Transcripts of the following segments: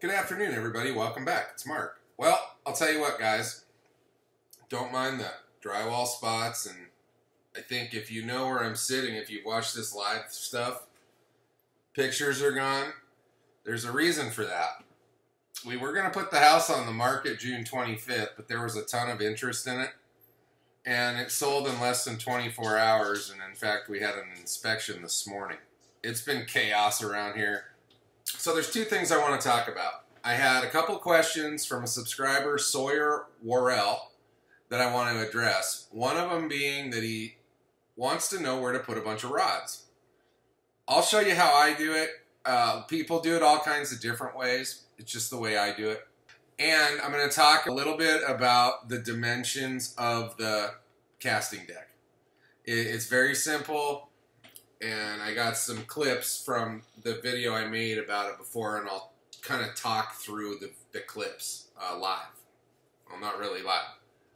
Good afternoon, everybody. Welcome back. It's Mark. Well, I'll tell you what, guys. Don't mind the drywall spots, and I think if you know where I'm sitting, if you've watched this live stuff, pictures are gone. There's a reason for that. We were going to put the house on the market June 25th, but there was a ton of interest in it, and it sold in less than 24 hours, and in fact, we had an inspection this morning. It's been chaos around here. So there's two things I want to talk about. I had a couple questions from a subscriber, Sawyer Worrell, that I want to address. One of them being that he wants to know where to put a bunch of rods. I'll show you how I do it. People do it all kinds of different ways. It's just the way I do it. And I'm going to talk a little bit about the dimensions of the casting deck. It's very simple. And I got some clips from the video I made about it before, and I'll kind of talk through the clips live. Well, not really live.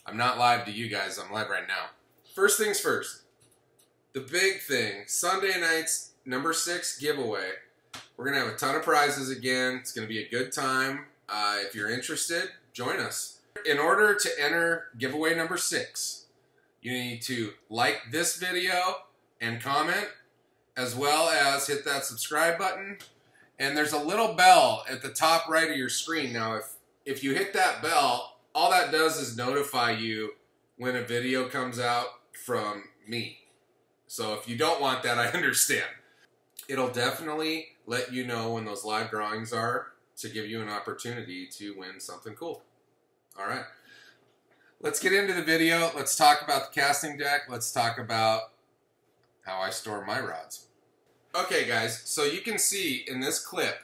I'm not live to you guys. I'm live right now. First things first. The big thing, Sunday night's number 6 giveaway. We're going to have a ton of prizes again. It's going to be a good time. If you're interested, join us. In order to enter giveaway number 6, you need to like this video and comment, as well as hit that subscribe button. And there's a little bell at the top right of your screen. Now, if you hit that bell, all that does is notify you when a video comes out from me. So if you don't want that, I understand. It'll definitely let you know when those live drawings are to give you an opportunity to win something cool. All right. Let's get into the video. Let's talk about the casting deck. Let's talk about how I store my rods. Okay, guys, so you can see in this clip,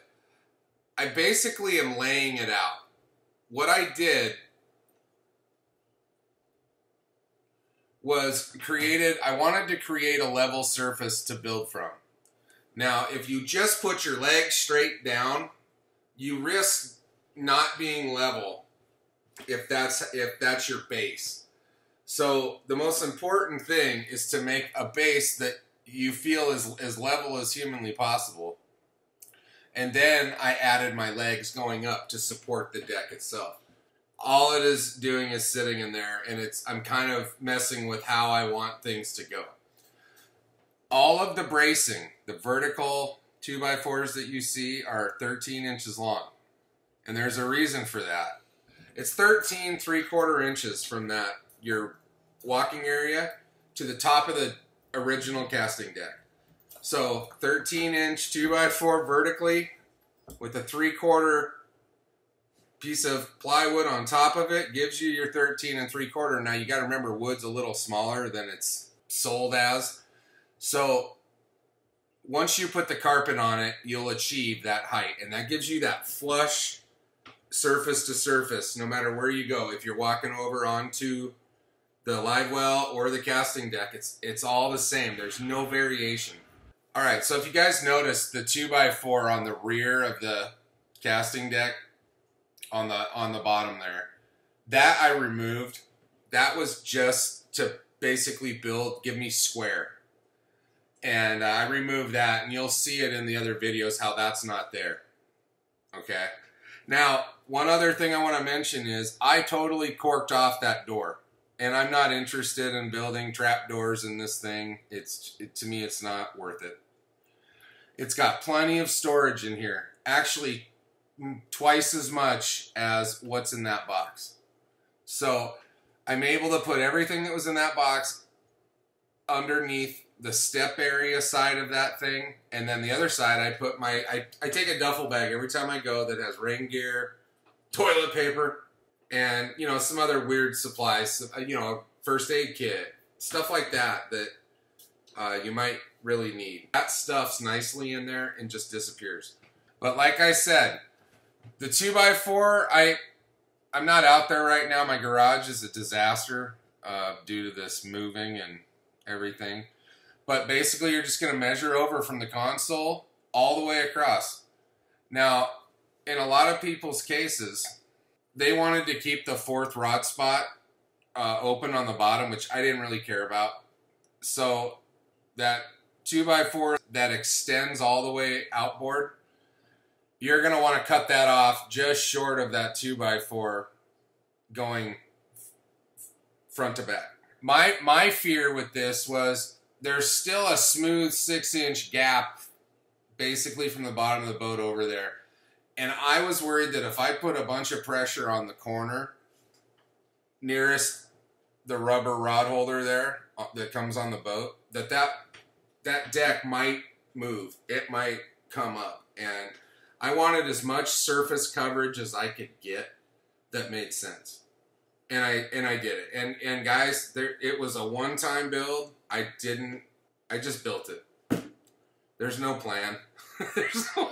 I basically am laying it out. What I did was I wanted to create a level surface to build from. Now, if you just put your legs straight down, you risk not being level if that's your base. So the most important thing is to make a base that you feel as level as humanly possible. And then I added my legs going up to support the deck itself. All it is doing is sitting in there, and I'm kind of messing with how I want things to go. All of the bracing, the vertical 2x4s that you see, are 13 inches long. And there's a reason for that. It's 13 3/4 inches from your walking area to the top of the original casting deck. So 13-inch 2x4 vertically with a 3/4 piece of plywood on top of it gives you your 13 3/4. Now you got to remember, wood's a little smaller than it's sold as. So once you put the carpet on it, you'll achieve that height, and that gives you that flush surface to surface no matter where you go. If you're walking over onto the live well or the casting deck, it's all the same. There's no variation. All right, so if you guys notice the 2x4 on the rear of the casting deck on the bottom there, that I removed. That was just to basically give me square. And I removed that, and you'll see it in the other videos how that's not there. Okay? Now, one other thing I want to mention is I totally corked off that door. And I'm not interested in building trapdoors in this thing. To me, it's not worth it. It's got plenty of storage in here. Actually, twice as much as what's in that box. So I'm able to put everything that was in that box underneath the step area side of that thing. And then the other side, I take a duffel bag every time I go that has rain gear, toilet paper, and, some other weird supplies, first aid kit, stuff like that you might really need. That stuff's nicely in there and just disappears. But like I said, the 2x4, I'm not out there right now. My garage is a disaster due to this moving and everything. But basically, you're just going to measure over from the console all the way across. Now, in a lot of people's cases, they wanted to keep the 4th rod spot open on the bottom, which I didn't really care about. So that 2x4 that extends all the way outboard, you're going to want to cut that off just short of that 2x4 going front to back. My fear with this was there's still a smooth 6-inch gap basically from the bottom of the boat over there. And I was worried that if I put a bunch of pressure on the corner nearest the rubber rod holder there that comes on the boat, that deck might move. It might come up. And I wanted as much surface coverage as I could get that made sense. And I did it. And guys, it was a one-time build. I just built it. There's no plan. There's no,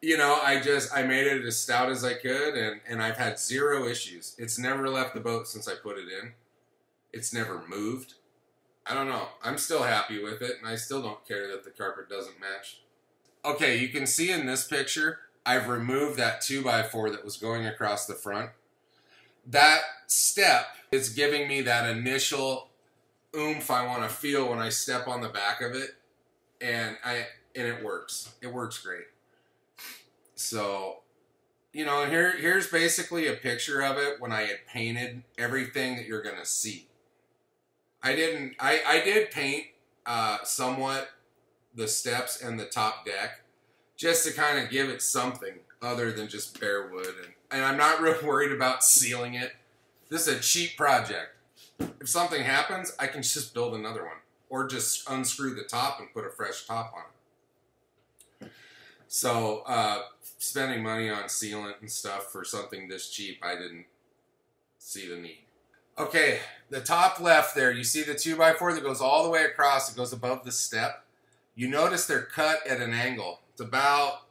you know, I made it as stout as I could, and I've had 0 issues. It's never left the boat since I put it in. It's never moved. I don't know. I'm still happy with it, and I still don't care that the carpet doesn't match. Okay, you can see in this picture, I've removed that 2x4 that was going across the front. That step is giving me that initial oomph I want to feel when I step on the back of it, and it works. It works great. So, you know, here's basically a picture of it when I had painted everything that you're gonna see. I did paint somewhat the steps and the top deck just to kind of give it something other than just bare wood, and I'm not real worried about sealing it. This is a cheap project. If something happens, I can just build another one or just unscrew the top and put a fresh top on it. So spending money on sealant and stuff for something this cheap, I didn't see the need. Okay, the top left there, you see the 2x4 that goes all the way across. It goes above the step. You notice they're cut at an angle. It's about,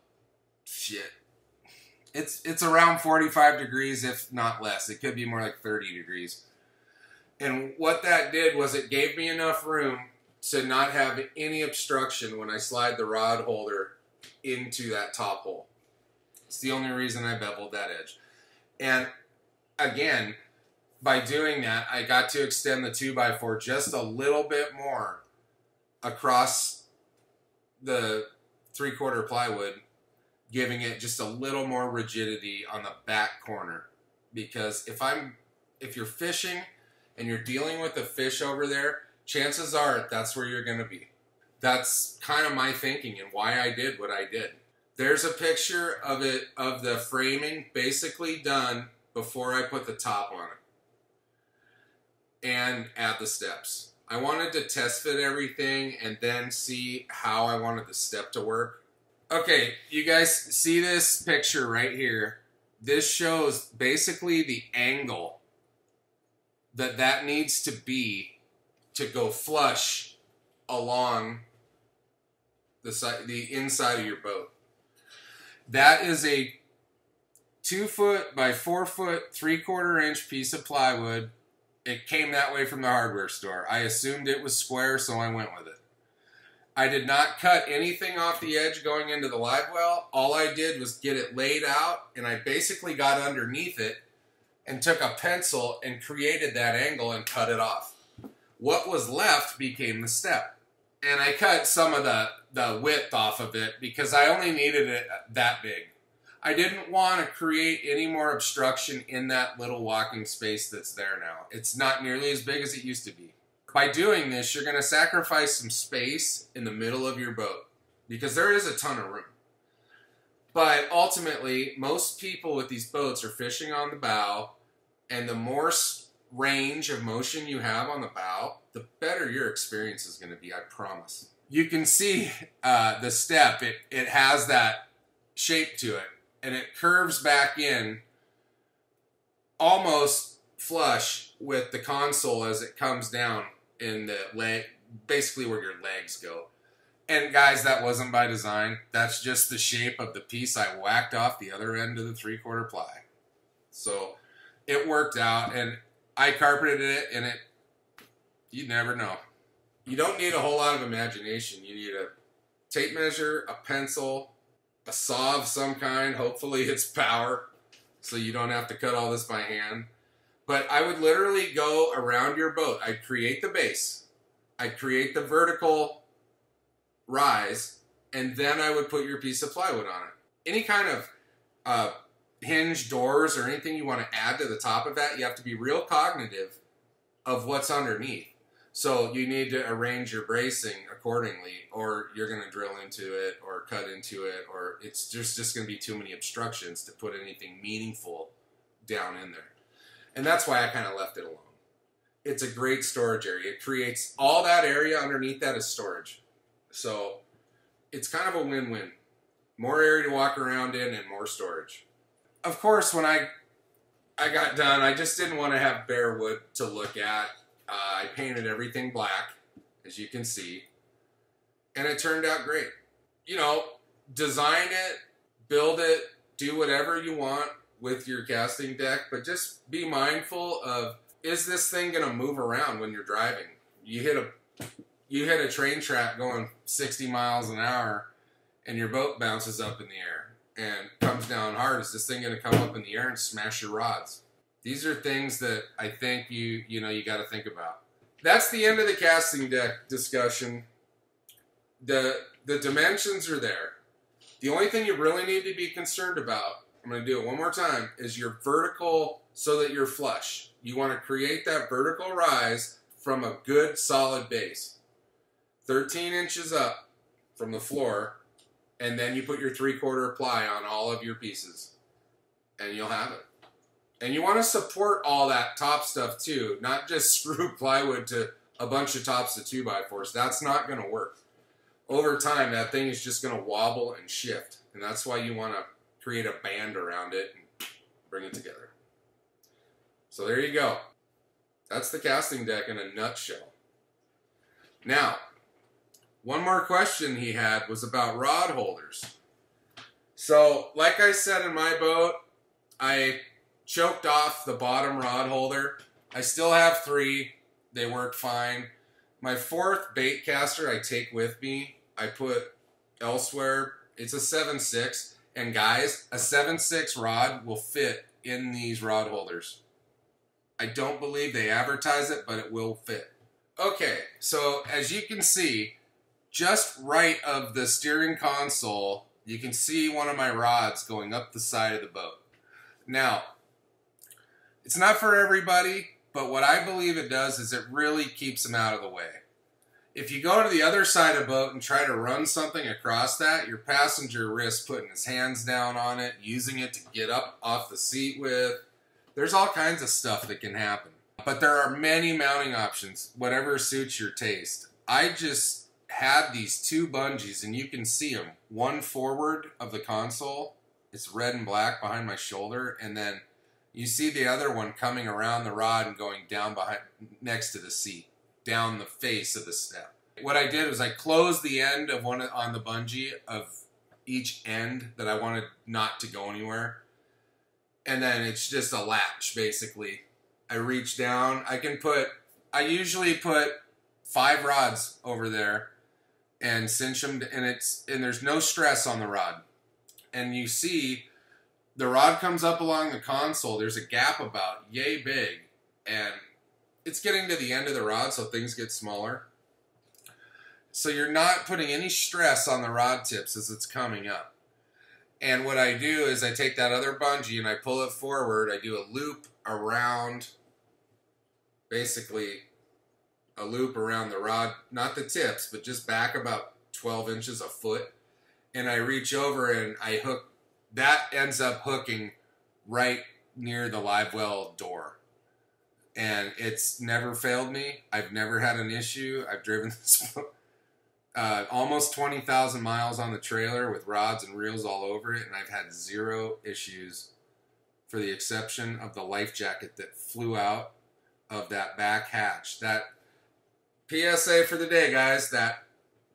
it's around 45 degrees, if not less. It could be more like 30 degrees. And what that did was it gave me enough room to not have any obstruction when I slide the rod holder into that top hole. It's the only reason I beveled that edge. And again, by doing that, I got to extend the 2x4 just a little bit more across the 3/4 plywood, giving it just a little more rigidity on the back corner. Because if you're fishing and you're dealing with a fish over there, chances are that's where you're going to be. That's kind of my thinking and why I did what I did. There's a picture of it, of the framing basically done before I put the top on it and add the steps. I wanted to test fit everything and then see how I wanted the step to work. Okay, you guys see this picture right here? This shows basically the angle that needs to be to go flush along the inside of your boat. That is a 2 foot by 4 foot 3/4 inch piece of plywood. It came that way from the hardware store. I assumed it was square, so I went with it. I did not cut anything off the edge going into the live well. All I did was get it laid out, and I basically got underneath it and took a pencil and created that angle and cut it off. What was left became the step. And I cut some of the width off of it because I only needed it that big. I didn't want to create any more obstruction in that little walking space that's there now. It's not nearly as big as it used to be. By doing this, you're going to sacrifice some space in the middle of your boat because there is a ton of room. But ultimately, most people with these boats are fishing on the bow, and the more range of motion you have on the bow, the better your experience is going to be, I promise. You can see the step. It has that shape to it, and it curves back in almost flush with the console as it comes down in the leg, basically where your legs go. And guys, that wasn't by design. That's just the shape of the piece I whacked off the other end of the 3/4 ply. So it worked out, and I carpeted it, and you never know. You don't need a whole lot of imagination. You need a tape measure, a pencil, a saw of some kind. Hopefully it's power, so you don't have to cut all this by hand. But I would literally go around your boat. I'd create the base. I'd create the vertical rise, and then I would put your piece of plywood on it. any kind of hinge doors or anything you want to add to the top of that, you have to be real cognitive of what's underneath. So you need to arrange your bracing accordingly, or you're going to drill into it or cut into it, or it's just going to be too many obstructions to put anything meaningful down in there. And that's why I kind of left it alone. It's a great storage area. It creates all that area underneath that is storage. So it's kind of a win-win. More area to walk around in and more storage. Of course, when I got done, I just didn't want to have bare wood to look at. I painted everything black, as you can see, and it turned out great. You know, design it, build it, do whatever you want with your casting deck, but just be mindful of, is this thing going to move around when you're driving? You hit a train track going 60 miles an hour, and your boat bounces up in the air and comes down hard. Is this thing going to come up in the air and smash your rods? These are things that I think you got to think about. That's the end of the casting deck discussion. The dimensions are there. The only thing you really need to be concerned about, I'm going to do it one more time, is your vertical so that you're flush. You want to create that vertical rise from a good solid base. 13 inches up from the floor, and then you put your 3/4 ply on all of your pieces, and you'll have it. And you want to support all that top stuff too, not just screw plywood to a bunch of tops of 2x4s. That's not going to work. Over time, that thing is just going to wobble and shift. And that's why you want to create a band around it and bring it together. So there you go. That's the casting deck in a nutshell. Now, one more question he had was about rod holders. So, like I said in my boat, I choked off the bottom rod holder. I still have 3. They work fine. My 4th bait caster I take with me, I put elsewhere. It's a 7.6. And guys, a 7.6 rod will fit in these rod holders. I don't believe they advertise it, but it will fit. Okay, so as you can see, just right of the steering console, you can see one of my rods going up the side of the boat. Now, it's not for everybody, but what I believe it does is it really keeps them out of the way. If you go to the other side of the boat and try to run something across that, your passenger risks putting his hands down on it, using it to get up off the seat with. There's all kinds of stuff that can happen. But there are many mounting options, whatever suits your taste. I just had these 2 bungees, and you can see them. One forward of the console. It's red and black behind my shoulder, and then you see the other one coming around the rod and going down behind, next to the seat, down the face of the step. What I did was I closed the end of one on the bungee of each end that I wanted not to go anywhere. And then it's just a latch, basically. I reach down. I usually put 5 rods over there and cinch them, and there's no stress on the rod. And you see the rod comes up along the console. There's a gap about yay big, and it's getting to the end of the rod, so things get smaller. So you're not putting any stress on the rod tips as it's coming up. And what I do is I take that other bungee and I pull it forward. I do a loop around, basically a loop around the rod, not the tips, but just back about 12 inches, a foot. And I reach over and I hook. That ends up hooking right near the live well door. And it's never failed me. I've never had an issue. I've driven this almost 20,000 miles on the trailer with rods and reels all over it, and I've had 0 issues, for the exception of the life jacket that flew out of that back hatch. That PSA for the day, guys, that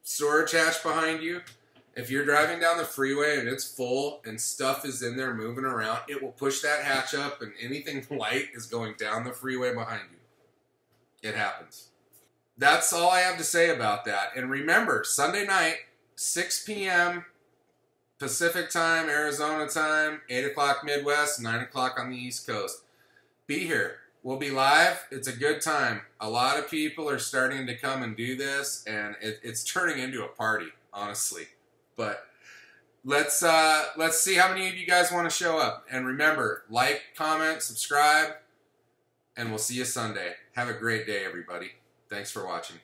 storage hatch behind you, if you're driving down the freeway and it's full and stuff is in there moving around, it will push that hatch up and anything light is going down the freeway behind you. It happens. That's all I have to say about that. And remember, Sunday night, 6 p.m. Pacific time, Arizona time, 8 o'clock Midwest, 9 o'clock on the East Coast. Be here. We'll be live. It's a good time. A lot of people are starting to come and do this, and it's turning into a party, honestly. But let's see how many of you guys want to show up. And remember, like, comment, subscribe, and we'll see you Sunday. Have a great day, everybody. Thanks for watching.